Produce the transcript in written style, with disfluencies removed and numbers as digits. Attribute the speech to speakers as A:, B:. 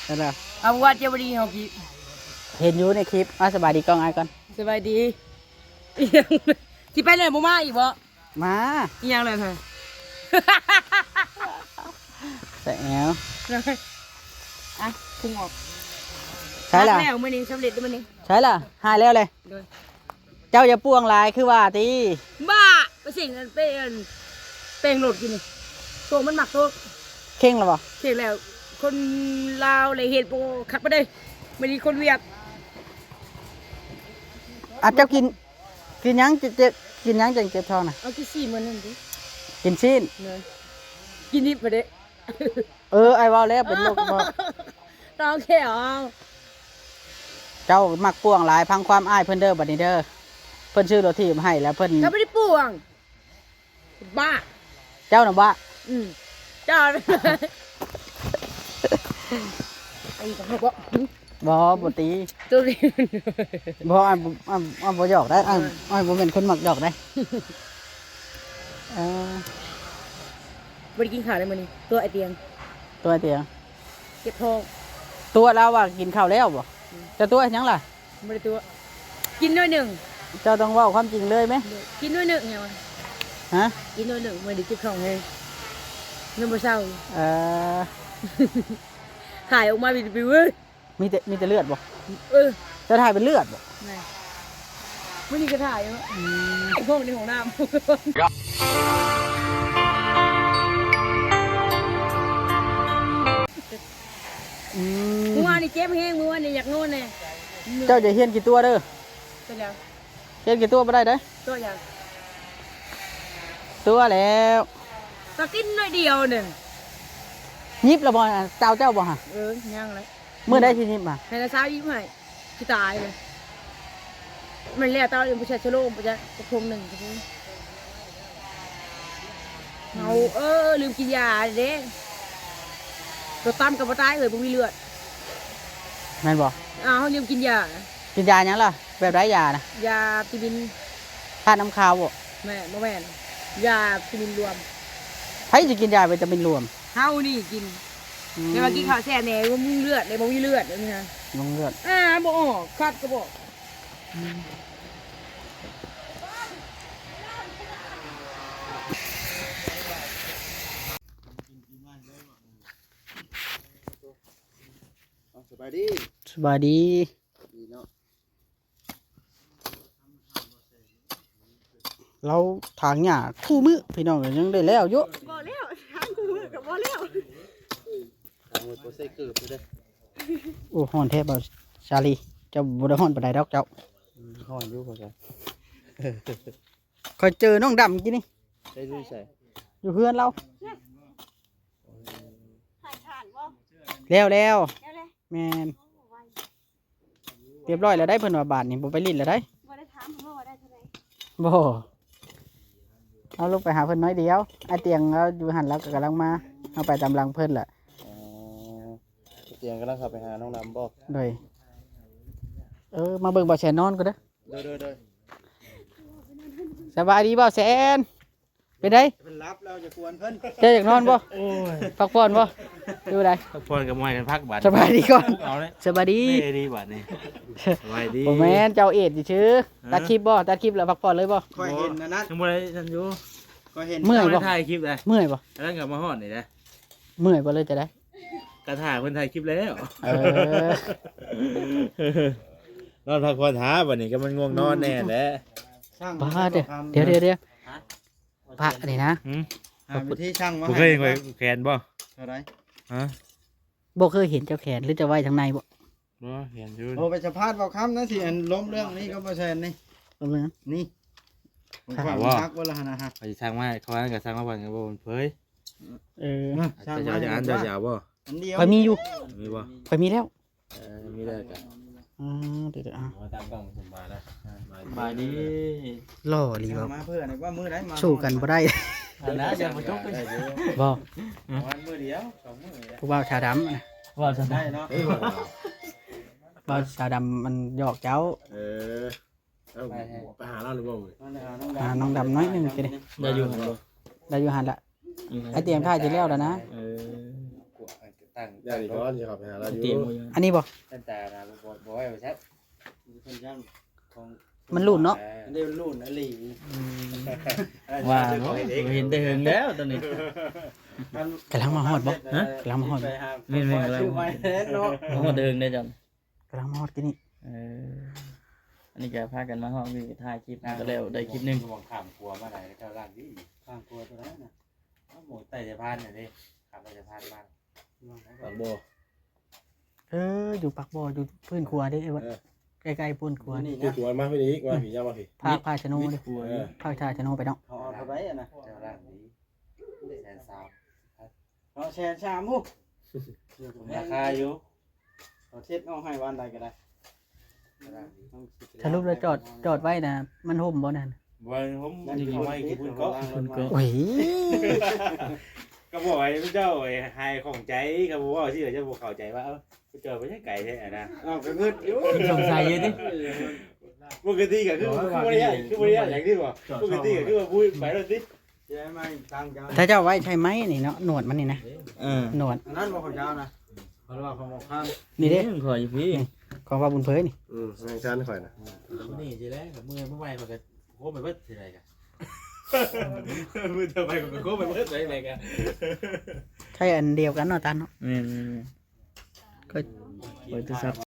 A: นั่นแหละ
B: เอาว่าเจ้าบดีเฮากิ
A: เห็นอยู่ในคลิปสบายดีกล้องไอ้ก่อน
B: สบายดีอีหยังสิไปเลยบ่มาอีกบ่
A: มา
B: อีหยังเลยเฮ้ย
A: แต่แอว
B: อ่ะพุ่งออก
A: ใช่ล่ะ
B: แล้วมื้อนี้สำเร็จแล้วมื้อนี้
A: ใช่ล่ะหายแล้วเลย
B: โดย
A: เจ้าอย่าป่วงลายคือว่าตี
B: บ้าไปสิ่งนั้นเป็นโหลดกินนี่โตมันหมักโต
A: เข่งแล้วบ่
B: เสร็จแล้วคนลาวเลยเฮ็ดบ่คักบ่ได้มื้อนี้คนเวียด
A: อ่ะเจ้ากินยังจะกินยังจังเจ็บท้องน่ะ
B: เอากี่4มื้อนั่นดิ
A: กินชิ้น
B: เลยกินนิดบ่ได้
A: ไอ้เว้าแล้วเป็นโรคบ่
B: ต้องแค่เอา
A: เจ้ามักป่วงลายพังความอ้ายเพิ่นเด้อบัดนี้เด้อเพิ่นชื่อรถทีมให้แล้วเพิ่น
B: เขาไม่ได้ป่วงบ้า
A: เจ้าน่ะบ่
B: เจ้า ไอ้กับพวกว่า
A: บ่ตี
B: ตัวนี้
A: บ่อ้ายบ่หยอกได้อ้ายบ่เป็นคนมักหยอกได้เออบ
B: ริกินข้าวเลยมันนี่ตัวไอเตียง
A: ตัวเตียง
B: เก็บทอง
A: ตัวเราว่ากินข้าวแล้วบ่แต่ตัวหยังล่ะ
B: บริตัวกินด้วยหนึ่ง
A: เจ้าต้องเว้าความจริงเลยไหม
B: กินด้วยหนึ่งไงวะ
A: ฮะ
B: กินด้วยหนึ่งมันได้เก็บทองไงเงินบ่เศร้า
A: เออ
B: ถ่ายออกมาบิวเว้ย
A: มีแต่เลือดบ่
B: เ
A: จะถ่ายเป็นเลือดบ่
B: นี่ไม่มีกระถ่ายเนาะพวกในของน้ำเมื่อวานนี่เจ็บแห้งเมื่อวานนี่อยากนอนเนี่ย
A: เจ้าจะเฮียนกี่ตัวเด้อ
B: ตัวอย่าง
A: เฮียนกี่ตัวบ่ได้เด้อ
B: ตัวอย่าง
A: ตัวแล้ว
B: ก็กินหน่อยเดียวหนึ่ง
A: ยิบแล้วบ่เจ้าบ่ฮะ
B: ยังเลย
A: เมื่อได้ที่ยิบมา
B: ให้นาสาวยิ้มให้ที่ตายเลยมันเรียกตาเองผู้ชายชโลมผู้ชายกระพงหนึ่งกระพงเอาลืมกินยาเด้ตัวตั้มกับตายเลยบ่มีเลือด
A: แม่นบ่
B: ลืมกินยา
A: กินยาหยังล่ะแบบไรยานะ
B: ยาพิบิน
A: ธาตุน้ำขาวบ่
B: แม่บ่แม่นยาพิบินรวม
A: ใครจะกินยาวิตามินรวม
B: เฮานี่กินแต่ว่ากินข้าวแซ่บแน่บ่มีเลือดเลยบ่มีเลือดเลยนี่นะ
A: ลงเลือด
B: บ่ออกคัดก็บอก
C: สบายดี
A: สบายดี
C: ดีเนาะ
A: เราถางหญ้าคู่มือพี่น้องยังได้แล้วเยอะ
B: บ่แล้วทางกูก็บ่แล้ว
C: ทางมันโปรเซสเกิดไปเลย
A: โอ้ฮ้อนแท้บ่ชาลีเจ้าบ่ได้ฮ้อนปานใดดอกเจ้า
C: ห่อนอยู่พอกัน
A: คอยเจอน้องดำกินนี่
C: ได้ด้วยใส่
A: อยู่เพื่อนเรา
B: ถ่ายผ่านบ่
A: แล้ว
B: แล้วเลย
A: แม่นเรียบร้อยแล้วได้เพิ่นว่าบาทนี่บ่ไปลิ้นแล้วได้
B: บ่ได้ถามเพิ่นว่าได้เท่าไหร่
A: บ่เอาลงไปหาเพิ่นน้อยเดียวไอ้เตียงเราอยู่หันแล้วก็กำลังมาเอาไปตามหลังเพิ่นแหละ
C: อ๋อเตียงก็ต้องขับไปหาน้องน้ำบอก
A: โดยมาเบิ่งบ่าวแสนนอนก็เด้อ
C: เด้อ
A: สบายดีบ่าวแสนเป็นได
C: เพิ่นรับแล้วจะกวนเพิ่น
A: เจ้าอยากนอนบ่
D: โอ้ย
A: พักผ่อนบ่อยู่ได
D: พักผ่อนกับมวยกันพักบัตร
A: สบายดีก่อน
D: เอาเลย
A: สบายดี
D: ไม่ดีบัตรนี่สบายดี
A: บ่แม่นเจ้าเอ็ดซื่อตัดคลิปบ่ตัดคลิปแล้วพักผ่อนเลยบ่
C: คอยเห็นนะนัท
D: ทั้งหมดเลยฉันอยู่
C: คอยเห็น
A: เมื่อยบ่
D: ถ่ายคลิปเลย
A: เมื่อยบ่
D: แล้วกลับมาฮอดนี่นะ
A: เมื่อยบ่เลยจะได้
D: กระถ่ายคนถ่ายคลิปแล้ว
A: เออน
D: อนพักผ่อนหาบัตรนี่ก็มันง่วงนอนแน่แหละ
C: ช่าง
A: บ้าเดี๋ยวพระนี่นะ
C: หาวิธีช่างมา
D: กูเคยเห็นแขนบ่
C: เท่าไหร
D: ฮะ
A: บ่เคยเห็นเจ้าแขนหรือจะไว้ทางในบ่
D: บ่เห็นอยู่
C: โอ้ไปสัมภาษณ์บอกคำนะสิอันล้มเรื่องนี้ก็บ่แซนนี่
A: ตรงนั้น
C: นี่ผมฟังชักว่าละนะฮะ
D: ไปสร้างมาเขาว่ากับสร้างมาบัตรกับบ่มันเผย
C: ช่าง
D: จะเอาจะอันจะเอาบ่
C: อันเดียว
A: ข่อยมีอยู่
D: มีบ่
A: ข่อยมีแล้ว
D: มีได้กัน
A: เดี๋ยว
D: มาตามกล้องผมมาแล้วบายดี
A: ล่อลี
C: ช่าง
A: บ่
C: มาเพื่อนี่ว่ามือไหนมา
A: สู้กันบ่ได้
D: นะจะมาจบกัน
A: บ่
C: วันมือเดียวสองมือเดียว
A: ผู้บ่าวชาวดำนะ
D: ว่าจะ
C: ได้เนาะ
A: บ่าวชาวดำมันหยอกเจ้า
D: ไปหาเราหรือเปล่า
A: น้องดำน้อยหนึงสิ
D: ได้อยู่หันบ่
A: ได้อยู่หันละไอเตียงท่าจะแล้วนะ
D: เออ
C: ตั้ง
E: ตั้ง
C: เดี๋ยวนี้ก่อนสิครับไปหาเราอยู่
D: เตรียมไว้อยู่
A: อันนี้บ่
E: ตั้งแต่นะบ่ไว้บ่ใช่
C: เพิ่นย่างของ
A: มันหลุดเนาะ
C: อันนี้มันรุ่นอลี
D: ว่าเนาะเห็นแต่เหิงแล้วตอนนี้
A: กำลังมาฮอดบ่
D: ฮะ
A: กำลังมาฮอด
D: แม่นๆกำลัง
C: ชื่อไว้เนาะ
D: หัวเดิงได้จัง
A: กำลังมาฮอดกินนี่
D: เอออันนี้ก็พากันมาห้องมีถ่ายคลิปก็แล้วได้คลิปหนึง
E: มองข้ามครัวมาไหนเจ้าล่างดิ
C: ข้างครัวตัวนั้นน่ะ
E: หมูไต่จะพานน่ะดิข้ามไปจะพานบ้าน
C: บางบ่
A: อยู่ปักบ่ออยู่พื้นครัวเด้ไอ้วัดใกล้ๆพื้นครัวนี่
C: คือหัวมาพี่อีกมาพี่ย่ามาพี่
A: พาชะโนดิ
C: เออ
A: พาชาชะโนไปเนาะ
C: เขาเอาเท่าไหร่อ่ะนะ
E: เจ้าล่างดิแสนสาม
C: เอาแชร์ชามฮู้
E: ราคาอยู่
C: เอาเช็ดเอาให้วันใดก็ได้
A: สรุปแล้วจอดไว้นะมันห่มบ่นั่น
E: วันผมเอาไว้กินพุ่นก็
D: คุณก็
A: โอ้ย
E: ก็บอกไอ้เจ้าไอ้หายของใจก็บอกว่าที่เจ้าบอกเข้าใจว่าเออเจอไม่ใช่ไก่แท้นะ
C: เอาก็เงินอยู่
D: สงสัยอยู่ดิ
E: ปกติก็คือบ่ได้อย่างที่บอกปกติก็คือว่าพูดไปแล้วสิ
C: ใช่ไหมตั้งเจ้า
A: ถ้าเจ้าไว้ใช่ไหมนี่เนาะหนวดมันนี่นะ หนวด
C: อันนั้นบ่ของเจ้านะเพราะว่าของบ่ข้าม
A: นี่เด้
D: ขออยู่พี่
A: ของว่าบุญเผยนี่
C: แม่งชันข่อยนะ
E: นี่สิแล้วเมื่อไปมันก็โคไปเบิดสิไรกันมือเธอไปก็โคไปเบิดสิไรกัน
A: ใช่อันเดียวกันเนาะตันเนาะ
D: แม่นๆ
A: ก็
D: เปิดโทรศัพท์